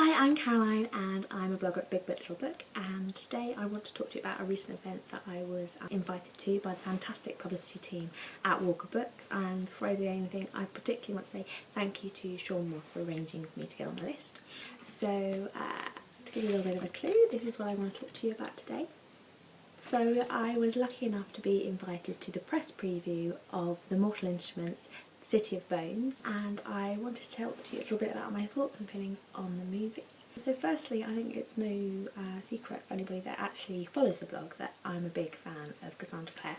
Hi, I'm Caroline and I'm a blogger at Big Book Little Book, and today I want to talk to you about a recent event that I was invited to by the fantastic publicity team at Walker Books. And before I do anything, I particularly want to say thank you to Sean Moss for arranging for me to get on the list. So to give you a little bit of a clue, this is what I want to talk to you about today. So I was lucky enough to be invited to the press preview of the Mortal Instruments City of Bones, and I wanted to talk to you a little bit about my thoughts and feelings on the movie. So firstly, I think it's no secret for anybody that actually follows the blog that I'm a big fan of Cassandra Clare,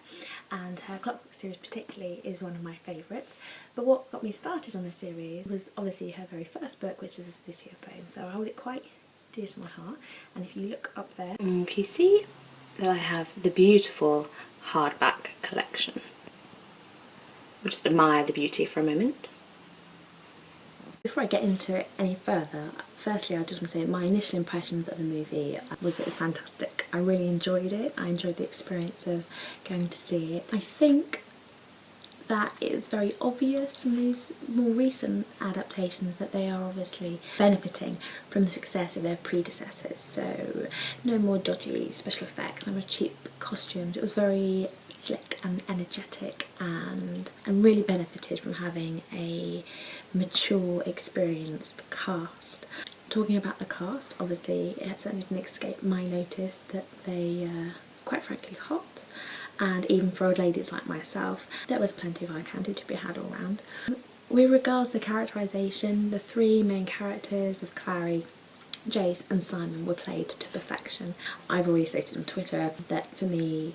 and her Clockwork series particularly is one of my favourites. But what got me started on the series was obviously her very first book, which is The City of Bones, so I hold it quite dear to my heart. And if you look up there, you see that I have the beautiful hardback collection. We'll just admire the beauty for a moment. Before I get into it any further, firstly I just want to say my initial impressions of the movie was that it was fantastic. I really enjoyed it. I enjoyed the experience of going to see it. I think that it's very obvious from these more recent adaptations that they are obviously benefiting from the success of their predecessors. So no more dodgy special effects, no more cheap costumes. It was very slick and energetic and really benefited from having a mature, experienced cast. Talking about the cast, obviously it certainly didn't escape my notice that they quite frankly hot, and even for old ladies like myself there was plenty of eye candy to be had all round. With regards to the characterisation, the three main characters of Clary, Jace and Simon were played to perfection. I've already stated on Twitter that for me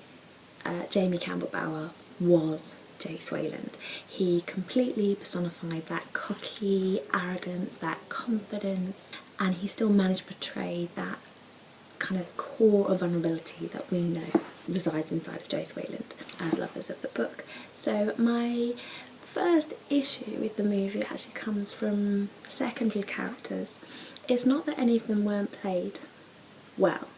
Jamie Campbell-Bower was Jace Wayland. He completely personified that cocky arrogance, that confidence, and he still managed to portray that kind of core of vulnerability that we know resides inside of Jace Wayland as lovers of the book. So my first issue with the movie actually comes from secondary characters. It's not that any of them weren't played well.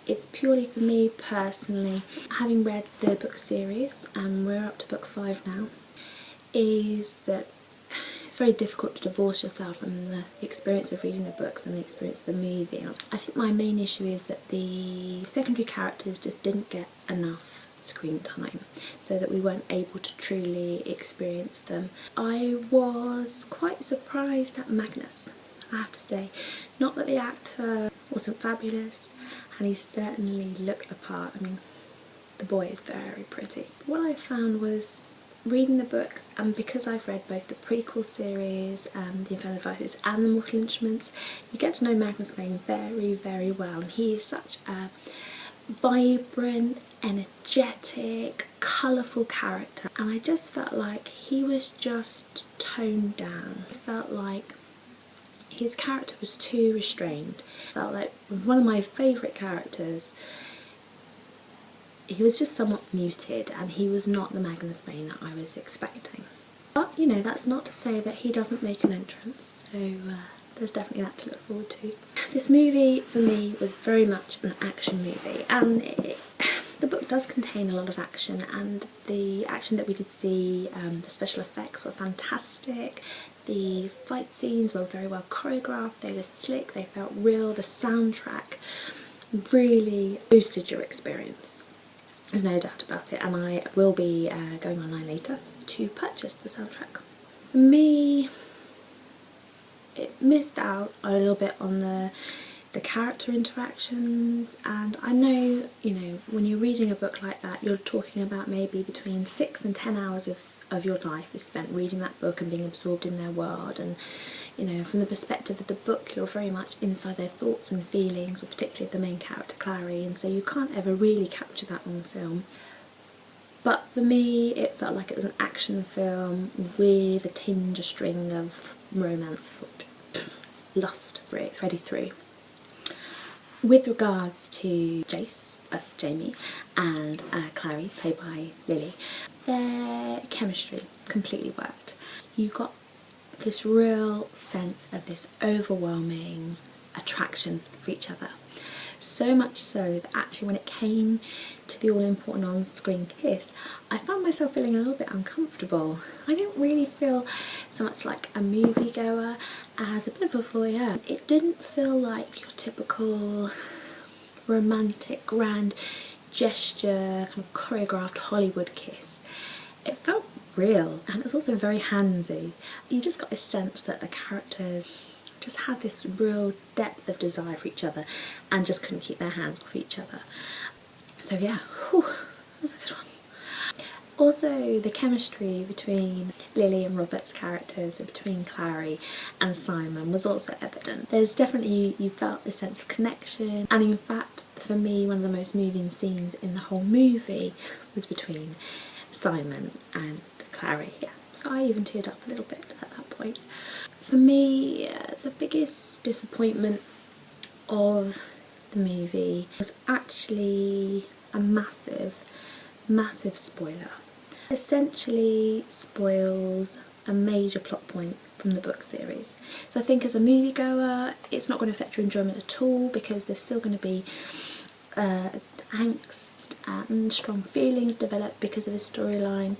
It's purely for me personally, having read the book series, and we're up to book 5 now, is that it's very difficult to divorce yourself from the experience of reading the books and the experience of the movie. I think my main issue is that the secondary characters just didn't get enough screen time, so that we weren't able to truly experience them. I was quite surprised at Magnus, I have to say. Not that the actor wasn't fabulous, and he certainly looked the part. I mean, the boy is very pretty. What I found was reading the books, and because I've read both the prequel series, The Infernal Devices and the Mortal Instruments, you get to know Magnus Bane very, very well, and he is such a vibrant, energetic, colourful character, and I just felt like he was just toned down. I felt like his character was too restrained. I felt like one of my favourite characters, he was just somewhat muted, and he was not the Magnus Bane that I was expecting. But, you know, that's not to say that he doesn't make an entrance, so there's definitely that to look forward to. This movie, for me, was very much an action movie, and the book does contain a lot of action, and the action that we did see, the special effects were fantastic. The fight scenes were very well choreographed, they were slick, they felt real. The soundtrack really boosted your experience. There's no doubt about it, and I will be going online later to purchase the soundtrack. For me, it missed out a little bit on the character interactions, and I know, you know, when you're reading a book like that, you're talking about maybe between 6 and 10 hours of your life is spent reading that book and being absorbed in their world, and you know, from the perspective of the book you're very much inside their thoughts and feelings, or particularly the main character Clary, and so you can't ever really capture that on film. But for me it felt like it was an action film with a tinge, a string of romance or lust threaded through. With regards to Jamie and Clary, played by Lily, their chemistry completely worked. You got this real sense of this overwhelming attraction for each other. So much so that actually when it came to the all-important on-screen kiss, I found myself feeling a little bit uncomfortable. I didn't really feel so much like a moviegoer as a bit of a voyeur. It didn't feel like your typical romantic, grand gesture, kind of choreographed Hollywood kiss. It felt real, and it was also very handsy. You just got a sense that the characters just had this real depth of desire for each other and just couldn't keep their hands off each other. So yeah, whew, that was a good one. Also, the chemistry between Lily and Robert's characters, and between Clary and Simon, was also evident. There's definitely, you felt this sense of connection, and in fact, for me, one of the most moving scenes in the whole movie was between Simon and Clary. Yeah, so I even teared up a little bit at that point. For me, the biggest disappointment of the movie was actually a massive spoiler. Essentially spoils a major plot point from the book series. So I think as a moviegoer, it's not going to affect your enjoyment at all, because there's still going to be angst and strong feelings developed because of this storyline.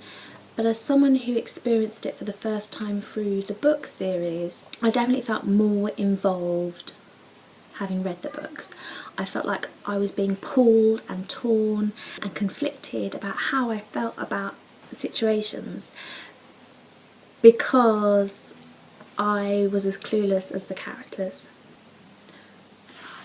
But as someone who experienced it for the first time through the book series, I definitely felt more involved having read the books. I felt like I was being pulled and torn and conflicted about how I felt about situations, because I was as clueless as the characters.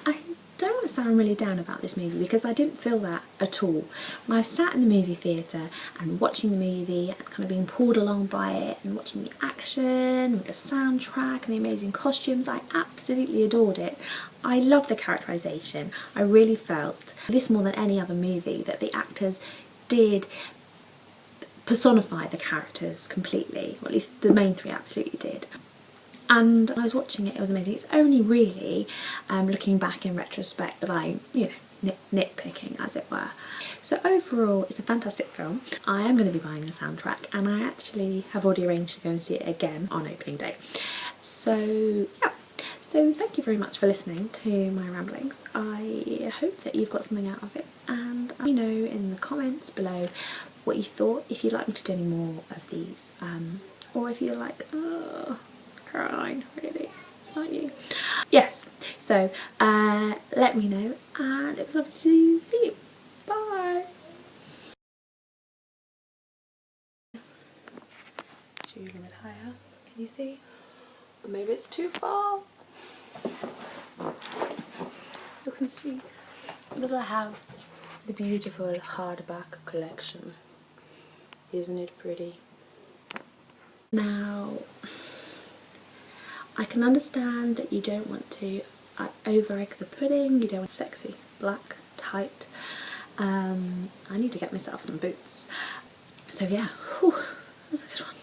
I don't want to sound really down about this movie, because I didn't feel that at all. When I sat in the movie theatre and watching the movie and kind of being pulled along by it and watching the action with the soundtrack and the amazing costumes, I absolutely adored it. I loved the characterisation. I really felt, this more than any other movie, that the actors did personify the characters completely, or at least the main three absolutely did. And I was watching it, it was amazing. It's only really looking back in retrospect that I'm, nitpicking, as it were. So overall, it's a fantastic film. I am going to be buying the soundtrack, and I actually have already arranged to go and see it again on opening day. So yeah, so thank you very much for listening to my ramblings. I hope that you've got something out of it, and let me know in the comments below what you thought, if you'd like me to do any more of these, or if you're like, oh, Caroline, really, it's not you. Yes, so let me know, and it was lovely to see you. Bye. A little bit higher, can you see? Or maybe it's too far. You can see that I have the beautiful hardback collection. Isn't it pretty? Now, I can understand that you don't want to over egg the pudding, you don't want sexy, black, tight. I need to get myself some boots. So yeah, whew, that was a good one.